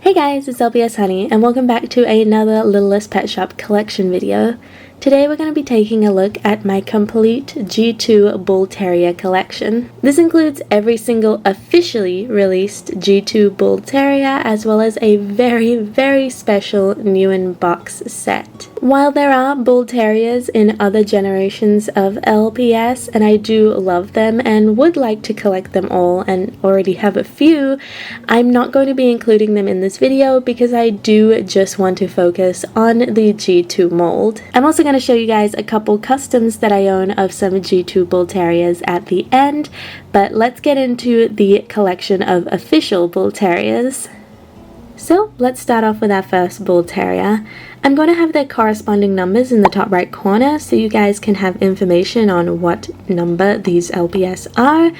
Hey guys, it's LpsHoney and welcome back to another Littlest Pet Shop collection video. Today we're going to be taking a look at my complete G2 Bull Terrier collection. This includes every single officially released G2 Bull Terrier as well as a very special new in box set. While there are Bull Terriers in other generations of LPS and I do love them and would like to collect them all and already have a few, I'm not going to be including them in this video because I do just want to focus on the G2 mold. I'm also going to show you guys a couple customs that I own of some G2 Bull Terriers at the end, but let's get into the collection of official Bull Terriers. So let's start off with our first Bull Terrier. I'm going to have their corresponding numbers in the top right corner so you guys can have information on what number these LPS are,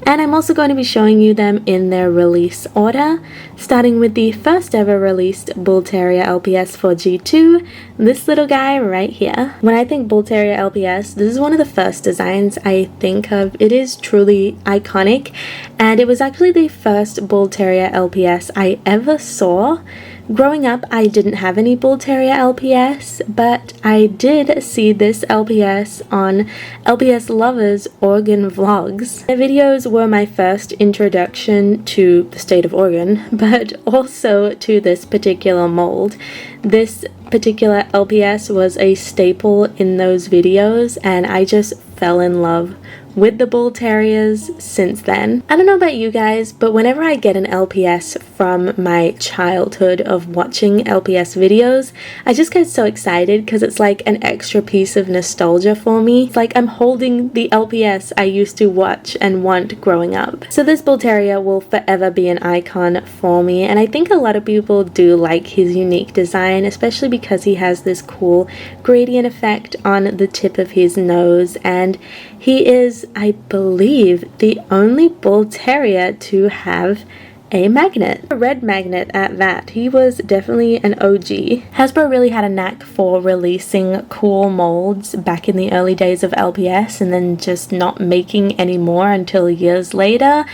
and I'm also going to be showing you them in their release order, starting with the first ever released Bull Terrier LPS for G2, this little guy right here. When I think Bull Terrier LPS, this is one of the first designs I think of. It is truly iconic, and it was actually the first Bull Terrier LPS I ever saw. Growing up, I didn't have any Bull Terrier LPS, but I did see this LPS on LPS Lovers Oregon vlogs. Their videos were my first introduction to the state of Oregon, but also to this particular mold. This particular LPS was a staple in those videos, and I just fell in love with the Bull Terriers since then. I don't know about you guys, but whenever I get an LPS from my childhood of watching LPS videos, I just get so excited because it's like an extra piece of nostalgia for me. It's like I'm holding the LPS I used to watch and want growing up. So this Bull Terrier will forever be an icon for me, and I think a lot of people do like his unique design, especially because he has this cool gradient effect on the tip of his nose, and he is, I believe, the only Bull Terrier to have a magnet. A red magnet at that. He was definitely an OG. Hasbro really had a knack for releasing cool molds back in the early days of LPS and then just not making any more until years later,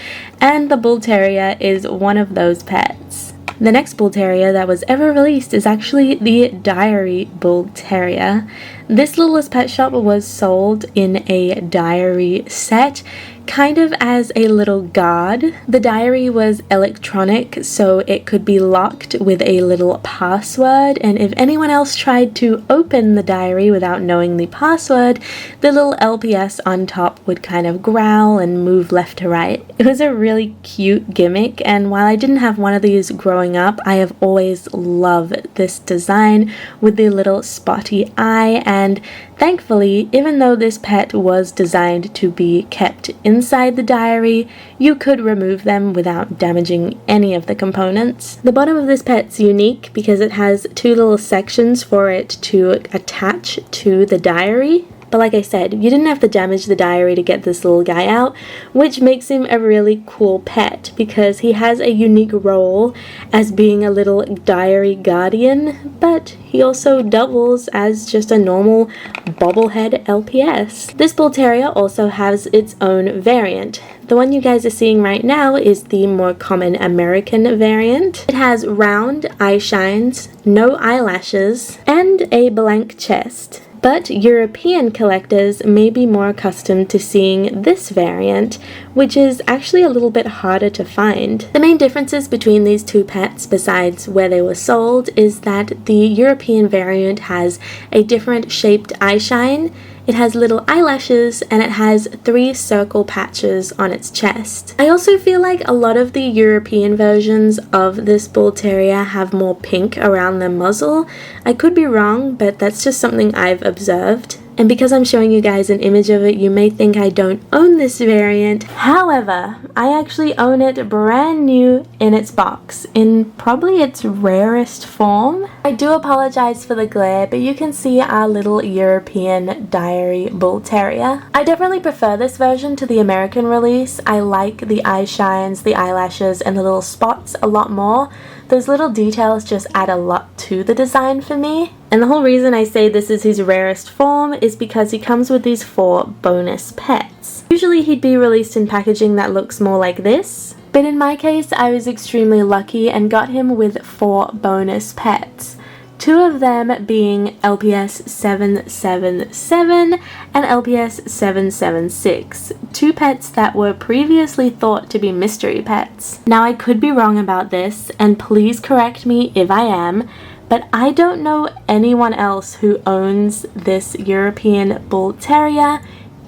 and the Bull Terrier is one of those pets. The next Bull Terrier that was ever released is actually the Diary Bull Terrier. This Littlest Pet Shop was sold in a diary set, kind of as a little guard. The diary was electronic, so it could be locked with a little password, and if anyone else tried to open the diary without knowing the password, the little LPS on top would kind of growl and move left to right. It was a really cute gimmick, and while I didn't have one of these growing up, I have always loved this design with the little spotty eye, and thankfully, even though this pet was designed to be kept inside the diary, you could remove them without damaging any of the components. The bottom of this pet's unique because it has two little sections for it to attach to the diary. But like I said, you didn't have to damage the diary to get this little guy out, which makes him a really cool pet because he has a unique role as being a little diary guardian, but he also doubles as just a normal bobblehead LPS. This Bull Terrier also has its own variant. The one you guys are seeing right now is the more common American variant. It has round eye shines, no eyelashes, and a blank chest. But European collectors may be more accustomed to seeing this variant, which is actually a little bit harder to find. The main differences between these two pets, besides where they were sold, is that the European variant has a different shaped eye shine, it has little eyelashes, and it has 3 circle patches on its chest. I also feel like a lot of the European versions of this Bull Terrier have more pink around the muzzle. I could be wrong, but that's just something I've observed. And because I'm showing you guys an image of it, you may think I don't own this variant. However, I actually own it brand new in its box, in probably its rarest form. I do apologize for the glare, but you can see our little European Diary Bull Terrier. I definitely prefer this version to the American release. I like the eye shines, the eyelashes, and the little spots a lot more. Those little details just add a lot to the design for me. And the whole reason I say this is his rarest form is because he comes with these 4 bonus pets. Usually he'd be released in packaging that looks more like this, But in my case, I was extremely lucky and got him with 4 bonus pets. 2 of them being LPS 777 and LPS 776, 2 pets that were previously thought to be mystery pets. Now I could be wrong about this, and please correct me if I am, but I don't know anyone else who owns this European Bull Terrier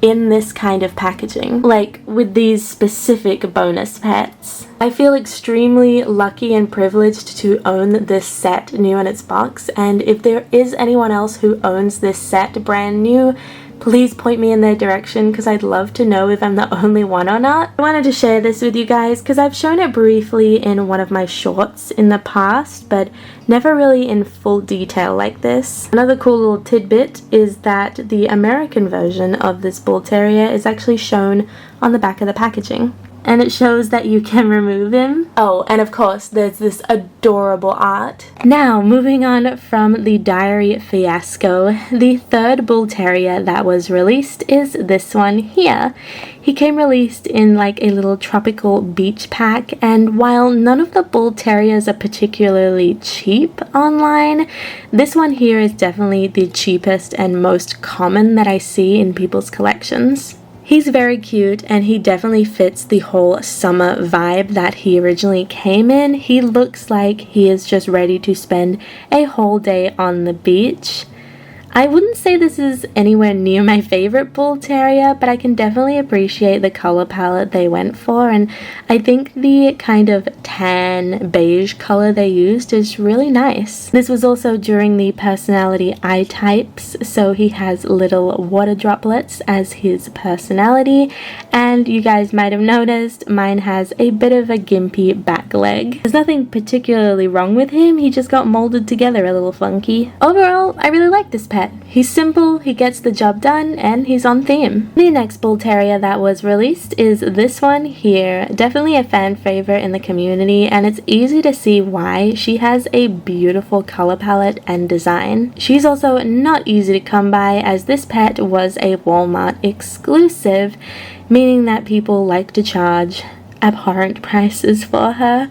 in this kind of packaging, like with these specific bonus pets. I feel extremely lucky and privileged to own this set new in its box, and if there is anyone else who owns this set brand new, please point me in their direction because I'd love to know if I'm the only one or not. I wanted to share this with you guys because I've shown it briefly in one of my shorts in the past, but never really in full detail like this. Another cool little tidbit is that the American version of this Bull Terrier is actually shown on the back of the packaging. And it shows that you can remove him. Oh, and of course, there's this adorable art. Now, moving on from the diary fiasco, the 3rd Bull Terrier that was released is this one here. He came released in like a little tropical beach pack, and while none of the Bull Terriers are particularly cheap online, this one here is definitely the cheapest and most common that I see in people's collections. He's very cute, and he definitely fits the whole summer vibe that he originally came in. He looks like he is just ready to spend a whole day on the beach. I wouldn't say this is anywhere near my favorite Bull Terrier, but I can definitely appreciate the color palette they went for, and I think the kind of tan beige color they used is really nice. This was also during the personality eye types, so he has little water droplets as his personality, and you guys might have noticed mine has a bit of a gimpy back leg. There's nothing particularly wrong with him, he just got molded together a little funky. Overall, I really like this pet. He's simple, he gets the job done, and he's on theme. The next Bull Terrier that was released is this one here. Definitely a fan favorite in the community, and it's easy to see why. She has a beautiful color palette and design. She's also not easy to come by, as this pet was a Walmart exclusive, meaning that people like to charge abhorrent prices for her.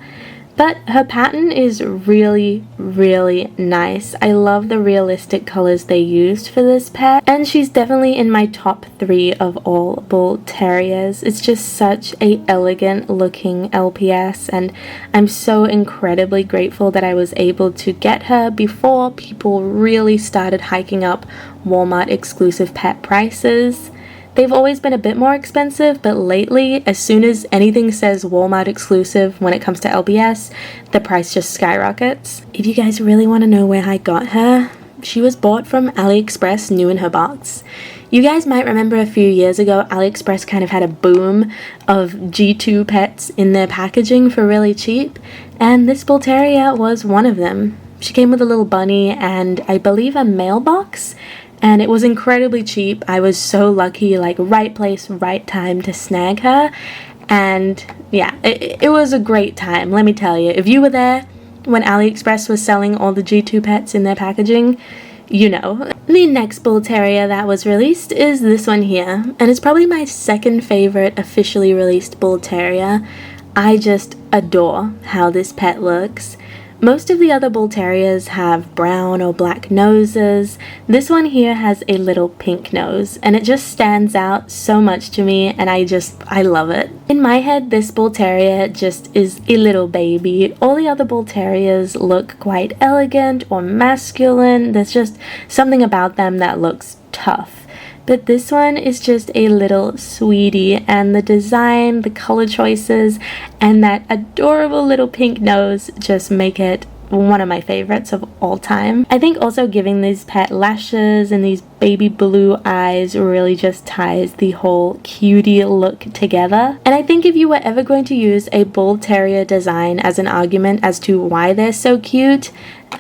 But her pattern is really, really nice. I love the realistic colors they used for this pet, and she's definitely in my top 3 of all Bull Terriers. It's just such a elegant looking LPS, and I'm so incredibly grateful that I was able to get her before people really started hiking up Walmart exclusive pet prices. They've always been a bit more expensive, but lately, as soon as anything says Walmart exclusive when it comes to LPS, the price just skyrockets. If you guys really want to know where I got her, she was bought from AliExpress new in her box. You guys might remember a few years ago, AliExpress kind of had a boom of G2 pets in their packaging for really cheap, and this Bull Terrier was one of them. She came with a little bunny and I believe a mailbox, and it was incredibly cheap. I was so lucky, like right place, right time to snag her, and yeah, it was a great time, let me tell you. If you were there when AliExpress was selling all the G2 pets in their packaging, you know. The next Bull Terrier that was released is this one here, and it's probably my 2nd favorite officially released Bull Terrier. I just adore how this pet looks. Most of the other Bull Terriers have brown or black noses. This one here has a little pink nose, and it just stands out so much to me, and I love it. In my head, this Bull Terrier just is a little baby. All the other Bull Terriers look quite elegant or masculine. There's just something about them that looks tough. But this one is just a little sweetie, and the design, the color choices, and that adorable little pink nose just make it one of my favorites of all time. I think also giving these pet lashes and these baby blue eyes really just ties the whole cutie look together. And I think if you were ever going to use a Bull Terrier design as an argument as to why they're so cute,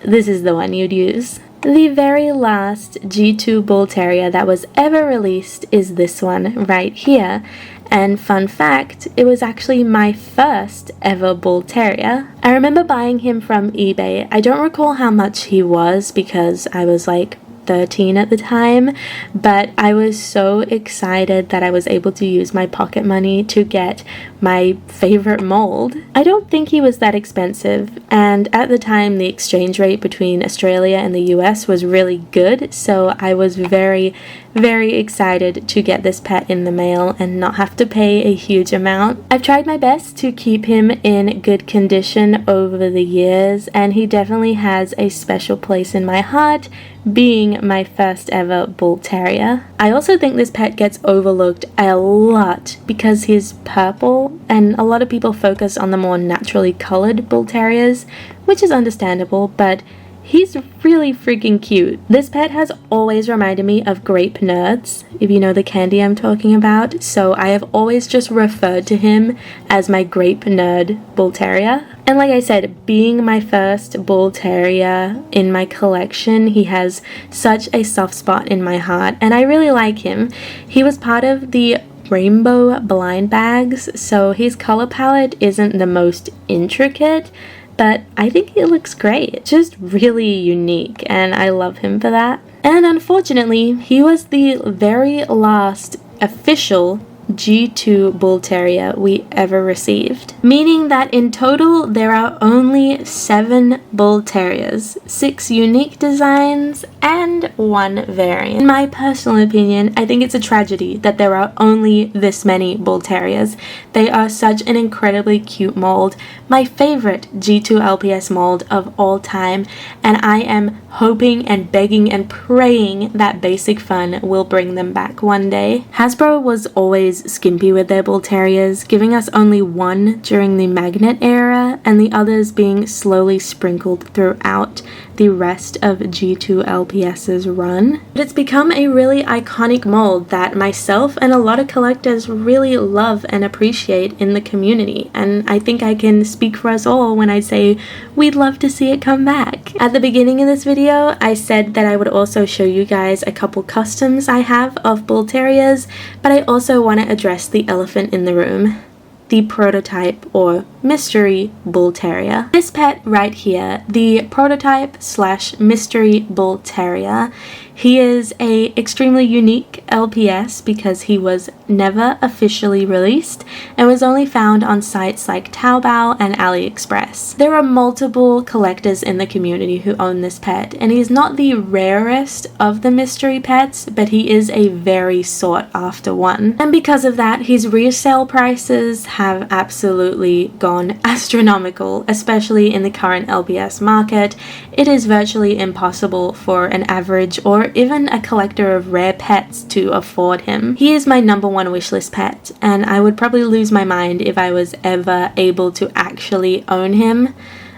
this is the one you'd use. The very last G2 Bull Terrier that was ever released is this one right here. And fun fact, it was actually my first ever Bull Terrier. I remember buying him from eBay. I don't recall how much he was because I was like 13 at the time, but I was so excited that I was able to use my pocket money to get my favorite mold. I don't think he was that expensive, and at the time the exchange rate between Australia and the US was really good, so I was very excited to get this pet in the mail and not have to pay a huge amount. I've tried my best to keep him in good condition over the years, and he definitely has a special place in my heart, being my first ever bull terrier. I also think this pet gets overlooked a lot because he's purple, and a lot of people focus on the more naturally colored bull terriers, which is understandable, but he's really freaking cute. This pet has always reminded me of Grape Nerds, if you know the candy I'm talking about, so I have always just referred to him as my Grape Nerd Bull Terrier. And like I said, being my first bull terrier in my collection, he has such a soft spot in my heart, and I really like him. He was part of the rainbow blind bags, so his color palette isn't the most intricate, but I think he looks great. Just really unique, and I love him for that. And unfortunately, he was the very last official G2 bull terrier we ever received, meaning that in total there are only 7 bull terriers, 6 unique designs and 1 variant. In my personal opinion, I think it's a tragedy that there are only this many bull terriers. They are such an incredibly cute mold, my favorite G2 LPS mold of all time, and I am hoping and begging and praying that Basic Fun will bring them back one day. Hasbro was always skimpy with their bull terriers, giving us only 1 during the magnet era and the others being slowly sprinkled throughout the rest of G2 LPS's run. But it's become a really iconic mold that myself and a lot of collectors really love and appreciate in the community, and I think I can speak for us all when I say we'd love to see it come back. At the beginning of this video, I said that I would also show you guys a couple customs I have of bull terriers, but I also want to address the elephant in the room, the prototype or mystery bull terrier. This pet right here, the prototype / mystery bull terrier, he is a extremely unique LPS because he was never officially released and was only found on sites like Taobao and AliExpress. There are multiple collectors in the community who own this pet, and he's not the rarest of the mystery pets, but he is a very sought after one. And because of that, his resale prices have absolutely gone astronomical, especially in the current LPS market. It is virtually impossible for an average or even a collector of rare pets to afford him. He is my #1 wishlist pet, and I would probably lose my mind if I was ever able to actually own him.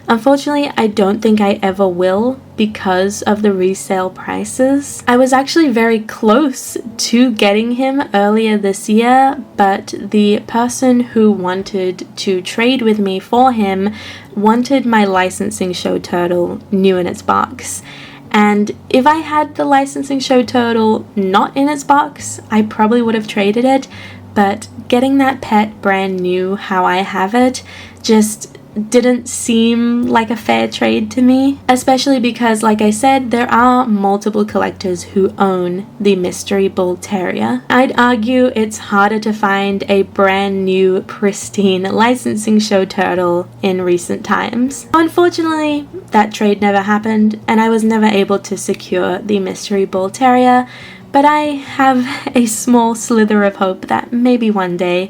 Unfortunately, I don't think I ever will because of the resale prices. I was actually very close to getting him earlier this year, but the person who wanted to trade with me for him wanted my licensing show turtle new in its box. And if I had the licensing show turtle not in its box, I probably would have traded it, but getting that pet brand new how I have it just didn't seem like a fair trade to me, especially because, like I said, there are multiple collectors who own the mystery bull terrier. I'd argue it's harder to find a brand new pristine licensing show turtle in recent times. Unfortunately, that trade never happened and I was never able to secure the mystery bull terrier, but I have a small slither of hope that maybe one day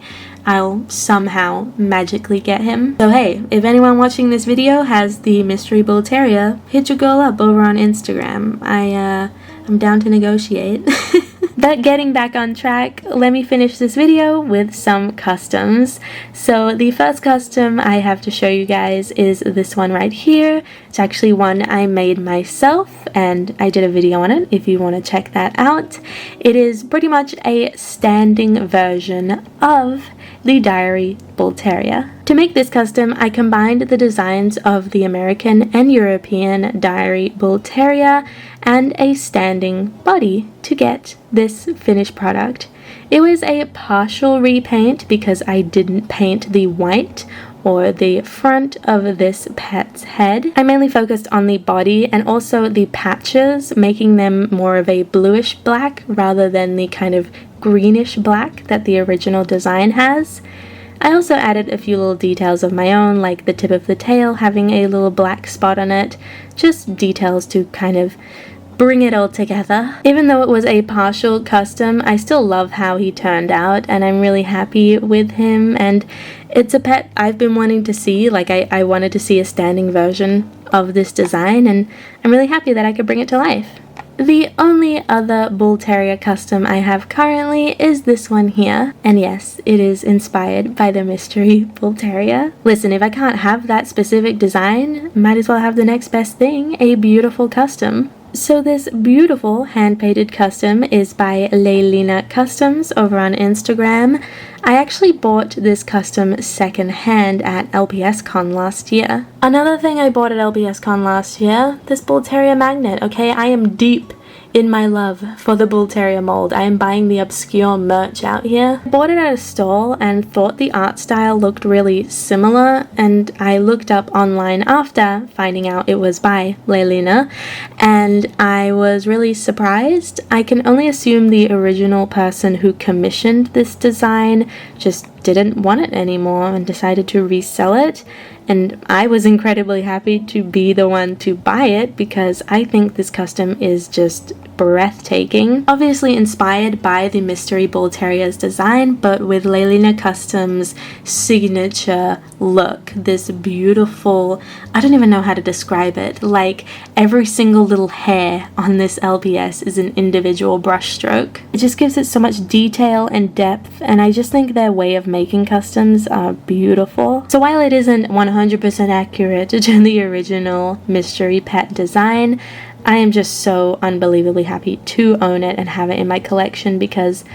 I'll somehow magically get him. So hey, if anyone watching this video has the mystery bull terrier, hit your girl up over on Instagram. I'm down to negotiate. But getting back on track, let me finish this video with some customs. So the first custom I have to show you guys is this one right here. It's actually one I made myself and I did a video on it if you want to check that out. It is pretty much a standing version of the Diary Bull Terrier. To make this custom, I combined the designs of the American and European Diary Bull Terrier and a standing body to get this finished product. It was a partial repaint because I didn't paint the white or the front of this pet's head. I mainly focused on the body and also the patches, making them more of a bluish black rather than the kind of greenish black that the original design has. I also added a few little details of my own, like the tip of the tail having a little black spot on it, just details to kind of bring it all together. Even though it was a partial custom, I still love how he turned out and I'm really happy with him, and it's a pet I've been wanting to see. Like I wanted to see a standing version of this design, and I'm really happy that I could bring it to life. The only other Bull Terrier custom I have currently is this one here, and yes, it is inspired by the mystery Bull Terrier. Listen, if I can't have that specific design, might as well have the next best thing, a beautiful custom. So this beautiful hand-painted custom is by Leylina Customs over on Instagram. I actually bought this custom second-hand at LPsCon last year. Another thing I bought at LPsCon last year, this Bull Terrier magnet, okay? I am deep in my love for the Bull Terrier mold. I am buying the obscure merch out here. I bought it at a stall and thought the art style looked really similar, and I looked up online after finding out it was by Leylina, and I was really surprised. I can only assume the original person who commissioned this design just didn't want it anymore and decided to resell it, and I was incredibly happy to be the one to buy it because I think this custom is just breathtaking. Obviously inspired by the Mystery Bull Terrier's design, but with Leylina Customs' signature look. This beautiful, I don't even know how to describe it, like every single little hair on this LPS is an individual brush stroke. It just gives it so much detail and depth, and I just think their way of making customs are beautiful. So while it isn't 100% accurate to the original mystery pet design, I am just so unbelievably happy to own it and have it in my collection because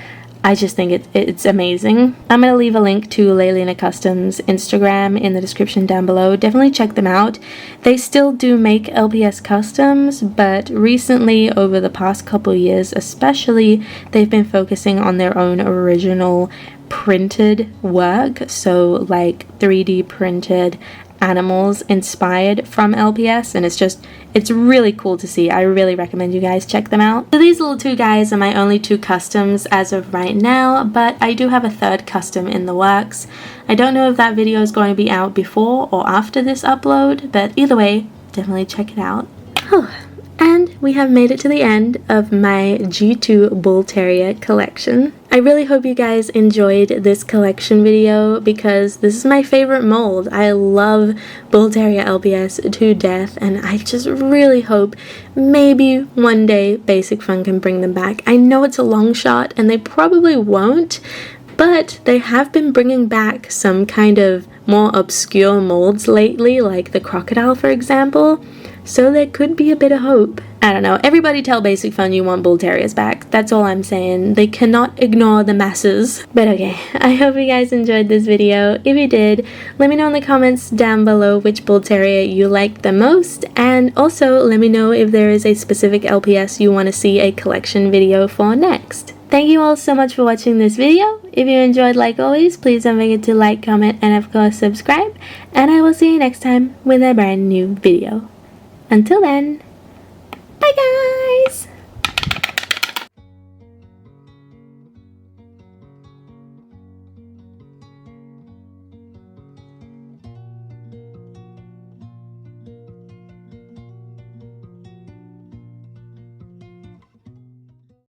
I just think it's amazing. I'm going to leave a link to Leylina Customs Instagram in the description down below. Definitely check them out. They still do make LPS customs, but recently, over the past couple years especially, they've been focusing on their own original printed work, so like 3D printed animals inspired from LPS, and it's really cool to see. I really recommend you guys check them out. So these little two guys are my only two customs as of right now, but I do have a third custom in the works. I don't know if that video is going to be out before or after this upload, but either way, definitely check it out. And we have made it to the end of my G2 Bull Terrier collection. I really hope you guys enjoyed this collection video because this is my favorite mold. I love Bull Terrier LPS to death, and I just really hope maybe one day Basic Fun can bring them back. I know it's a long shot and they probably won't, but they have been bringing back some kind of more obscure molds lately, like the crocodile for example. So there could be a bit of hope. I don't know, everybody tell Basic Fun you want Bull Terriers back. That's all I'm saying. They cannot ignore the masses. But okay, I hope you guys enjoyed this video. If you did, let me know in the comments down below which Bull Terrier you liked the most, and also let me know if there is a specific LPS you want to see a collection video for next. Thank you all so much for watching this video. If you enjoyed, like always, please don't forget to like, comment, and of course subscribe, and I will see you next time with a brand new video. Until then, bye guys!